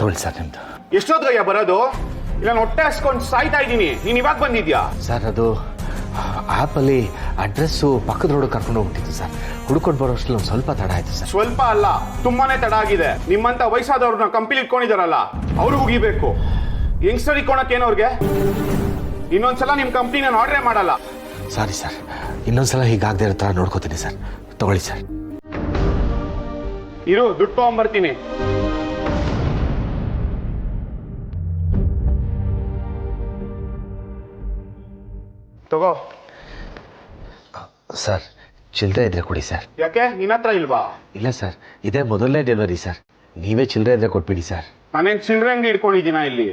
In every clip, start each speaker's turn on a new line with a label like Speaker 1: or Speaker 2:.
Speaker 1: ತಗೊಳ್ಳಿ ಸರ್ ನಿಮ್ಮದು.
Speaker 2: ಎಷ್ಟೊತ್ತಯ್ಯ ಬರೋದು? ಇಲ್ಲ ಹೊಟ್ಟೆ ಹಸ್ಕೊಂಡು ಸಾಯ್ತಾ ಇದ್ದೀನಿ, ನೀನು ಇವಾಗ ಬಂದಿದ್ಯಾ?
Speaker 1: ಸರ್ ಅದು ಆ್ಯಪಲ್ಲಿ ಅಡ್ರೆಸ್ಸು ಪಕ್ಕದ ರೋಡ್ ಕರ್ಕೊಂಡು ಹೋಗ್ಬಿಟ್ಟಿತ್ತು ಸರ್. ಹುಡ್ಕೊಂಡು ಬರೋಷ್ಟು ಒಂದು ಸ್ವಲ್ಪ ತಡ ಆಯಿತು ಸರ್.
Speaker 2: ಸ್ವಲ್ಪ ಅಲ್ಲ, ತುಂಬಾನೇ ತಡ ಆಗಿದೆ. ನಿಮ್ಮಂತ ವಯಸ್ಸಾದವ್ರನ್ನ ಕಂಪ್ನಿ ಇಟ್ಕೊಂಡಿದಾರಲ್ಲ ಅವ್ರಿಗೆ ಹೋಗಿಬೇಕು. ಯಂಗ್ಸ್ಟರ್ ಇಟ್ಕೊಳಕ್ಕೇನವ್ರಿಗೆ? ಇನ್ನೊಂದ್ಸಲ ನಿಮ್ಮ ಕಂಪ್ನಿ ನಾನು ಆರ್ಡ್ರೇ ಮಾಡಲ್ಲ.
Speaker 1: ಸಾರಿ ಸರ್, ಇನ್ನೊಂದ್ಸಲ ಹೀಗಾಗದೇ ಇರೋ ಥರ ನೋಡ್ಕೋತೀನಿ ಸರ್. ತಗೊಳ್ಳಿ ಸರ್.
Speaker 2: ಇರು, ದುಡ್ಡು ತಗೊಂಬರ್ತೀನಿ. ತಗೋ.
Speaker 1: ಸರ್ ಚಿಲ್ಲರೆ ಇದ್ರೆ ಕೊಡಿ ಸರ್.
Speaker 2: ಯಾಕೆ, ನಿನ್ನ ಹತ್ರ ಇಲ್ವಾ?
Speaker 1: ಇಲ್ಲ ಸರ್, ಇದೇ ಮೊದಲನೇ ಡೆಲಿವರಿ ಸರ್. ನೀವೇ ಚಿಲ್ಲರೆ ಇದ್ರೆ ಕೊಟ್ಬಿಡಿ ಸರ್.
Speaker 2: ನಾನೇನು ಚಿಲ್ಲರೆ ಅಂಗಡಿ ಇಟ್ಕೊಂಡಿದ್ದೀನ ಇಲ್ಲಿ?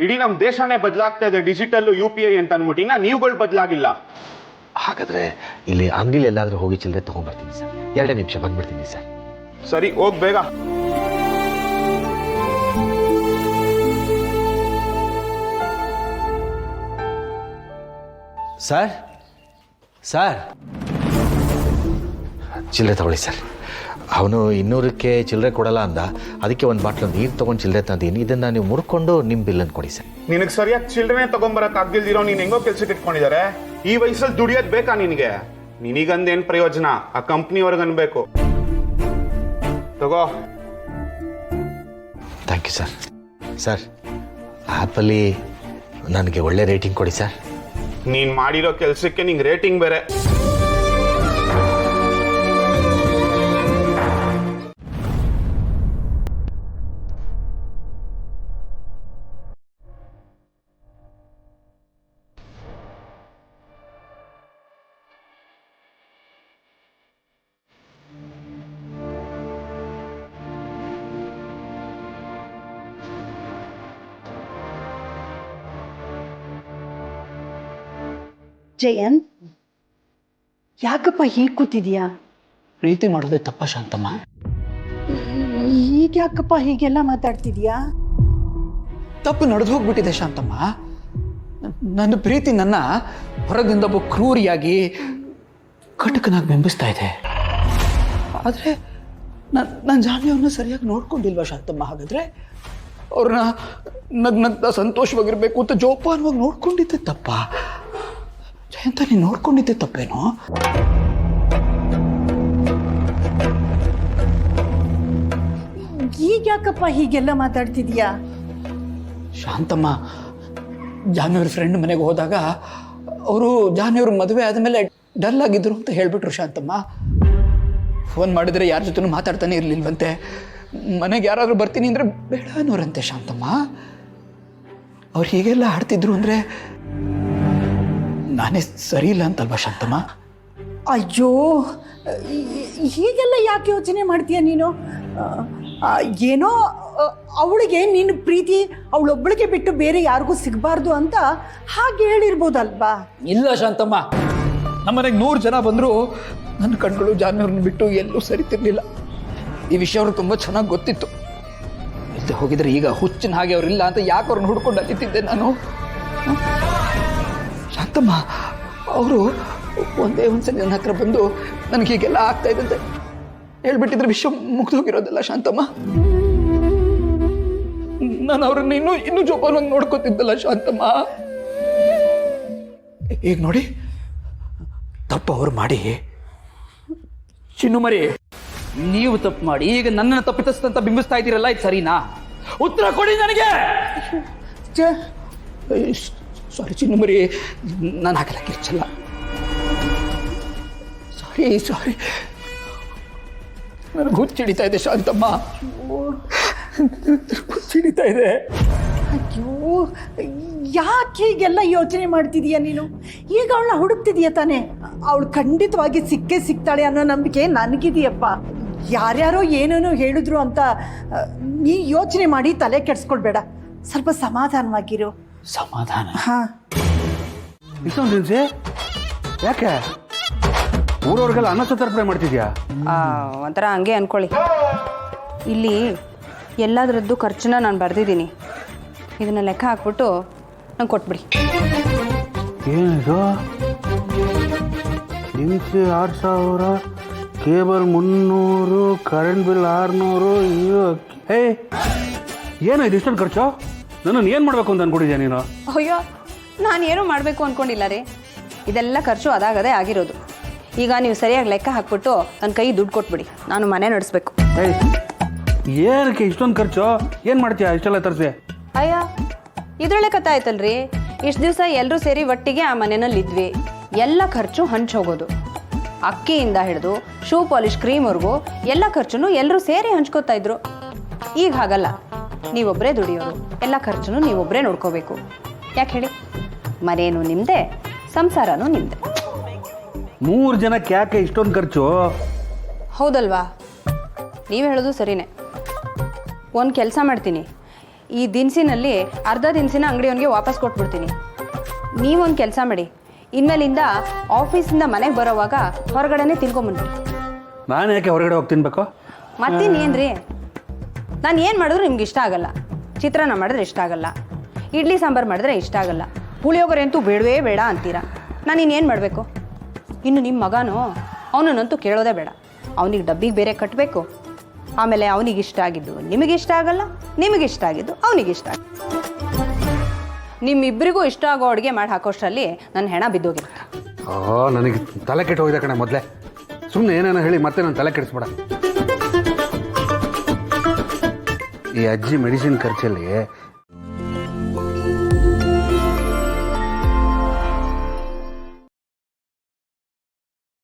Speaker 2: ಇಡೀ ನಮ್ಮ ದೇಶನೇ ಬದಲಾಗ್ತಾ ಇದೆ, ಡಿಜಿಟಲ್ UPI ಅಂತ ಅಂದ್ಬಿಟ್ಟಿನ. ನೀವುಗಳು ಬದಲಾಗಿಲ್ಲ.
Speaker 1: ಹಾಗಾದ್ರೆ ಇಲ್ಲಿ ಅಂಗಡಿಲಿ ಎಲ್ಲಾದರೂ ಹೋಗಿ ಚಿಲ್ಲರೆ ತೊಗೊಂಡ್ಬರ್ತೀನಿ ಸರ್. 2 ನಿಮಿಷ ಬಂದ್ಬಿಡ್ತೀನಿ ಸರ್.
Speaker 2: ಸರಿ, ಹೋಗ್ ಬೇಗ.
Speaker 1: ಸರ್ ಸರ್ ಚಿಲ್ಲರೆ ತಗೊಳ್ಳಿ ಸರ್. ಅವನು 200ಕ್ಕೆ ಚಿಲ್ಲರೆ ಕೊಡಲ್ಲ ಅಂದ, ಅದಕ್ಕೆ ಒಂದು ಬಾಟ್ಲು ನೀರು ತೊಗೊಂಡು ಚಿಲ್ಲರೆ ತಂದೀನಿ. ಇದನ್ನು ನೀವು ಮುರ್ಕೊಂಡು ನಿಮ್ಮ ಬಿಲ್ಲನ್ನು ಕೊಡಿ ಸರ್.
Speaker 2: ನಿನಗೆ ಸರಿಯಾಗಿ ಚಿಲ್ಲರೆ ತಗೊಂಬರಕ್ ಆಗ್ದಿಲ್ದಿರೋ ನೀನು ಹೆಂಗೋ ಕೆಲ್ಸಕ್ಕೆ ಇಟ್ಕೊಂಡಿದ್ದಾರೆ. ಈ ವಯಸ್ಸಲ್ಲಿ ದುಡಿಯೋದು ಬೇಕಾ ನಿನಗೆ? ನಿನಗಂದೇನು ಪ್ರಯೋಜನ? ಆ ಕಂಪ್ನಿಯವ್ರಿಗೆ ಅನ್ಬೇಕು. ತಗೋ.
Speaker 1: Thank you sir. ಸರ್ ಆ್ಯಪಲ್ಲಿ ನನಗೆ ಒಳ್ಳೆ ರೇಟಿಂಗ್ ಕೊಡಿ ಸರ್.
Speaker 2: ನೀನು ಮಾಡಿರೋ ಕೆಲಸಕ್ಕೆ ನಿಂಗೆ ರೇಟಿಂಗ್ ಬೇರೆ.
Speaker 3: ಜಯಂತ್, ಯಾಕಪ್ಪ ಹೀಗೆ ಕೂತಿದ್ಯಾ?
Speaker 4: ಪ್ರೀತಿ ಮಾಡೋದೇ ತಪ್ಪ ಶಾಂತಮ್ಮ?
Speaker 3: ಈಗ ಯಾಕಪ್ಪ ಹೀಗೆಲ್ಲ ಮಾತಾಡ್ತಿದ್ಯಾ?
Speaker 4: ತಪ್ಪು ನಡೆದು ಹೋಗ್ಬಿಟ್ಟಿದೆ ಶಾಂತಮ್ಮ. ನನ್ನ ಪ್ರೀತಿ ನನ್ನ ಹೊರಗಿಂದ ಒಬ್ಬ ಕ್ರೂರಿಯಾಗಿ ಕಟಕನಾಗಿ ಬಿಂಬಿಸ್ತಾ ಇದೆ. ಆದರೆ ನನ್ನ ಜಾನಿಯವ್ರನ್ನ ಸರಿಯಾಗಿ ನೋಡ್ಕೊಂಡಿಲ್ವಾ ಶಾಂತಮ್ಮ? ಹಾಗಾದ್ರೆ ಅವ್ರನ್ನ ನಗ್ನಗ್ತಾ ಸಂತೋಷವಾಗಿರ್ಬೇಕು ಅಂತ ಜೋಪಾನವಾಗಿ ನೋಡ್ಕೊಂಡಿದ್ದೆ ತಪ್ಪ? ಜಯಂತ, ನೀನು ನೋಡ್ಕೊಂಡಿದ್ದೆ ತಪ್ಪೇನೋ?
Speaker 3: ಈಗ ಯಾಕಪ್ಪ ಹೀಗೆಲ್ಲ ಮಾತಾಡ್ತಿದ್ಯಾ?
Speaker 4: ಶಾಂತಮ್ಮ, ಜಾನಿಯವ್ರ ಫ್ರೆಂಡ್ ಮನೆಗೆ ಹೋದಾಗ ಅವರು ಜಾನಿಯವ್ರ ಮದುವೆ ಆದಮೇಲೆ ಡಲ್ ಆಗಿದ್ರು ಅಂತ ಹೇಳ್ಬಿಟ್ರು ಶಾಂತಮ್ಮ. ಫೋನ್ ಮಾಡಿದರೆ ಯಾರ ಜೊತೆನೂ ಮಾತಾಡ್ತಾನೆ ಇರಲಿಲ್ವಂತೆ. ಮನೆಗೆ ಯಾರಾದರೂ ಬರ್ತೀನಿ ಅಂದರೆ ಬೇಡ ಅನ್ನೋರಂತೆ ಶಾಂತಮ್ಮ. ಅವ್ರು ಹೀಗೆಲ್ಲ ಆಡ್ತಿದ್ರು ಅಂದರೆ ನಾನೇ ಸರಿ ಇಲ್ಲ ಅಂತಲ್ವಾ ಶಾಂತಮ್ಮ?
Speaker 3: ಅಯ್ಯೋ, ಹೀಗೆಲ್ಲ ಯಾಕೆ ಯೋಚನೆ ಮಾಡ್ತೀಯ ನೀನು? ಏನೋ ಅವಳಿಗೆ ನಿನ್ನ ಪ್ರೀತಿ ಅವಳೊಬ್ಬಳಿಗೆ ಬಿಟ್ಟು ಬೇರೆ ಯಾರಿಗೂ ಸಿಗಬಾರ್ದು ಅಂತ ಹಾಗೆ ಹೇಳಿರ್ಬೋದಲ್ವಾ?
Speaker 4: ಇಲ್ಲ ಶಾಂತಮ್ಮ, ನಮ್ಮನೆಗೆ 100 ಜನ ಬಂದರೂ ನನ್ನ ಕಣ್ಗಳು ಜಾನಿಯವ್ರನ್ನ ಬಿಟ್ಟು ಎಲ್ಲೂ ಸರಿತಿರ್ಲಿಲ್ಲ. ಈ ವಿಷಯ ಅವ್ರಿಗೆ ತುಂಬ ಚೆನ್ನಾಗಿ ಗೊತ್ತಿತ್ತು. ಇಲ್ಲದೆ ಹೋಗಿದ್ರೆ ಈಗ ಹುಚ್ಚಿನ ಹಾಗೆ ಅವರಿಲ್ಲ ಅಂತ ಯಾಕೆ ಅವ್ರನ್ನ ಹುಡ್ಕೊಂಡು ಅಲ್ಲಿತ್ತಿದ್ದೆ ನಾನು. ಶಾಂತಮ್ಮ, ಅವರು ಒಂದೇ ಒಂದ್ಸಲ ನನ್ನ ಹತ್ರ ಬಂದು ನನಗೆ ಹೀಗೆಲ್ಲ ಆಗ್ತಾ ಇದೆ ಅಂತ ಹೇಳ್ಬಿಟ್ಟಿದ್ರೆ ವಿಷಯ ಮುಗ್ದೋಗಿರೋದಲ್ಲ ಶಾಂತಮ್ಮ. ನಾನು ಅವ್ರನ್ನ ಇನ್ನೂ ಜೋಪಾನವಾಗಿ ನೋಡ್ಕೋತಿದ್ದಲ್ಲ ಶಾಂತಮ್ಮ. ಈಗ ನೋಡಿ, ತಪ್ಪು ಅವ್ರು ಮಾಡಿ ಚಿನ್ನು ಮರಿ, ನೀವು ತಪ್ಪು ಮಾಡಿ ಈಗ ನನ್ನನ್ನು ತಪ್ಪಿತಸ್ಥಂತ ಬಿಂಬಿಸ್ತಾ ಇದ್ದೀರಲ್ಲ, ಇದು ಸರಿನಾ? ಉತ್ತರ ಕೊಡಿ ನನಗೆ. ಸಾರಿ ಚಿನ್ನು ಮರಿ, ನಾನು ಹಾಗೆಲ್ಲ ಕಿರ್ಚಲ್ಲ. ಸಾರಿ ನನಗೆ ಹುಚ್ಚಿಡಿತಾ ಇದೆ ಶಾಂತಮ್ಮ, ಹುಚ್ಚಿಡಿತಾ ಇದೆ.
Speaker 3: ಅಯ್ಯೋ, ಯಾಕೆ ಹೀಗೆಲ್ಲ ಯೋಚನೆ ಮಾಡ್ತಿದೀಯ ನೀನು? ಈಗ ಅವಳನ್ನ ಹುಡುಕ್ತಿದೀಯ ತಾನೆ? ಅವಳು ಖಂಡಿತವಾಗಿ ಸಿಕ್ಕೇ ಸಿಗ್ತಾಳೆ ಅನ್ನೋ ನಂಬಿಕೆ ನನಗಿದೆಯಪ್ಪ. ಯಾರ್ಯಾರೋ ಏನೇನೋ ಹೇಳಿದ್ರು ಅಂತ ನೀ ಯೋಚನೆ ಮಾಡಿ ತಲೆ ಕೆಡಿಸ್ಕೊಳ್ಬೇಡ. ಸ್ವಲ್ಪ ಸಮಾಧಾನವಾಗಿರು.
Speaker 4: ಸಮಾಧಾನ?
Speaker 3: ಹಾಂ.
Speaker 2: ಯಾಕೆ ಊರವ್ರಿಗೆಲ್ಲ ಅನ್ನ ತರ್ಪಣೆ ಮಾಡ್ತಿದ್ಯಾ?
Speaker 5: ಒಂಥರ ಹಂಗೆ ಅಂದ್ಕೊಳ್ಳಿ. ಇಲ್ಲಿ ಎಲ್ಲದರದ್ದು ಖರ್ಚನ್ನ ನಾನು ಬರೆದಿದ್ದೀನಿ. ಇದನ್ನು ಲೆಕ್ಕ ಹಾಕ್ಬಿಟ್ಟು ನಂಗೆ ಕೊಟ್ಬಿಡಿ.
Speaker 6: ಏನಿದು? ದಿನಸಿ 6000, ಕೇಬಲ್ 300, ಕರೆಂಟ್ ಬಿಲ್ 600. ಏನೋ ಇದು ಇಷ್ಟೊಂದು ಖರ್ಚು? ನನ್ನನ್ನು ಏನು ಮಾಡಬೇಕು ಅಂತ ಅನ್ಕೊಂಡಿದ್ಯಾ ನೀನು?
Speaker 5: ಅಯ್ಯೋ ನಾನು ಏನೂ ಮಾಡಬೇಕು ಅಂದ್ಕೊಂಡಿಲ್ಲ ರೀ. ಇದೆಲ್ಲ ಖರ್ಚು ಅದಾಗದೇ ಆಗಿರೋದು. ಈಗ ನೀವು ಸರಿಯಾಗಿ ಲೆಕ್ಕ ಹಾಕ್ಬಿಟ್ಟು ನನ್ನ ಕೈ ದುಡ್ಡು ಕೊಟ್ಬಿಡಿ, ನಾನು ಮನೆ ನಡೆಸ್ಬೇಕು.
Speaker 6: ಏಯ್, ಏನಕ್ಕೆ ಇಷ್ಟೊಂದು ಖರ್ಚು? ಏನು ಮಾಡ್ತೀಯಾ ಇಷ್ಟೆಲ್ಲ ತರಿಸಿ?
Speaker 5: ಅಯ್ಯ ಇದರೊಳ್ಳೆ ಕಥೆ ಆಯ್ತಲ್ರಿ. ಇಷ್ಟು ದಿವಸ ಎಲ್ಲರೂ ಸೇರಿ ಒಟ್ಟಿಗೆ ಆ ಮನೆಯಲ್ಲಿ ಇದ್ವಿ. ಎಲ್ಲ ಖರ್ಚು ಹಂಚೋಗೋದು. ಅಕ್ಕಿಯಿಂದ ಹಿಡಿದು ಶೂ ಪಾಲಿಶ್ ಕ್ರೀಮ್ವರೆಗೂ ಎಲ್ಲ ಖರ್ಚು ಎಲ್ಲರೂ ಸೇರಿ ಹಂಚ್ಕೋತಾ ಇದ್ರು. ಈಗ ಹಾಗಲ್ಲ, ನೀವೊಬ್ಬರೇ ದುಡಿಯೋರು, ಎಲ್ಲ ಖರ್ಚು ನೀವೊಬ್ಬರೇ ನೋಡ್ಕೋಬೇಕು. ಯಾಕೆ ಹೇಳಿ? ಮನೇನು ನಿಮ್ಮದೇ, ಸಂಸಾರನೂ ನಿಮ್ಮದೇ.
Speaker 6: 3 ಜನಕ್ಕೆ ಯಾಕೆ ಇಷ್ಟೊಂದು ಖರ್ಚು?
Speaker 5: ಹೌದಲ್ವಾ? ನೀವು ಹೇಳೋದು ಸರಿನೇ. ಒಂದು ಕೆಲಸ ಮಾಡ್ತೀನಿ, ಈ ದಿನಸಿನಲ್ಲಿ ಅರ್ಧ ದಿನಸಿನ ಅಂಗಡಿಯವನಿಗೆ ವಾಪಸ್ ಕೊಟ್ಬಿಡ್ತೀನಿ. ನೀವೊಂದು ಕೆಲಸ ಮಾಡಿ, ಇನ್ಮೇಲಿಂದ ಆಫೀಸಿಂದ ಮನೆಗೆ ಬರೋವಾಗ ಹೊರಗಡೆನೇ ತಿನ್ಕೊಂಬನ್ನಿ.
Speaker 6: ನಾನು ಯಾಕೆ ಹೊರಗಡೆ ಹೋಗಿ ತಿನ್ಬೇಕು?
Speaker 5: ಮತ್ತಿನ್ನೇನ್ರಿ, ನಾನು ಏನು ಮಾಡಿದ್ರು ನಿಮ್ಗೆ ಇಷ್ಟ ಆಗಲ್ಲ. ಚಿತ್ರಾನ್ನ ಮಾಡಿದ್ರೆ ಇಷ್ಟ ಆಗಲ್ಲ, ಇಡ್ಲಿ ಸಾಂಬಾರು ಮಾಡಿದ್ರೆ ಇಷ್ಟ ಆಗಲ್ಲ, ಪುಳಿಯೋಗರೆ ಅಂತೂ ಬೇಡವೇ ಬೇಡ ಅಂತೀರಾ. ನಾನು ಇನ್ನೇನು ಮಾಡಬೇಕು? ಇನ್ನು ನಿಮ್ಮ ಮಗನೋ, ಅವನನ್ನಂತೂ ಕೇಳೋದೇ ಬೇಡ. ಅವನಿಗೆ ಡಬ್ಬಿಗೆ ಬೇರೆ ಕಟ್ಟಬೇಕು. ಆಮೇಲೆ ಅವನಿಗೆ ಇಷ್ಟ ಆಗಿದ್ದು ನಿಮಗಿಷ್ಟ ಆಗಲ್ಲ, ನಿಮಗಿಷ್ಟ ಆಗಿದ್ದು ಅವನಿಗಿಷ್ಟ ಆಗ. ನಿಮ್ಮಿಬ್ಬರಿಗೂ ಇಷ್ಟ ಆಗೋ ಅಡುಗೆ ಮಾಡಿ ಹಾಕೋಷ್ಟರಲ್ಲಿ ನನ್ನ ಹೆಣ ಬಿದ್ದೋಗಿರುತ್ತೆ.
Speaker 6: ನನಗೆ ತಲೆ ಕೆಟ್ಟು ಹೋಗಿದೆ ಕಣೆ ಮೊದಲೇ. ಸುಮ್ಮನೆ ಏನೇನೋ ಹೇಳಿ ಮತ್ತೆ ನಾನು ತಲೆ ಕೆಡಿಸ್ಬೇಡ. ಈ ಅಜ್ಜಿ ಮೆಡಿಸಿನ್ ಖರ್ಚಲ್ಲಿ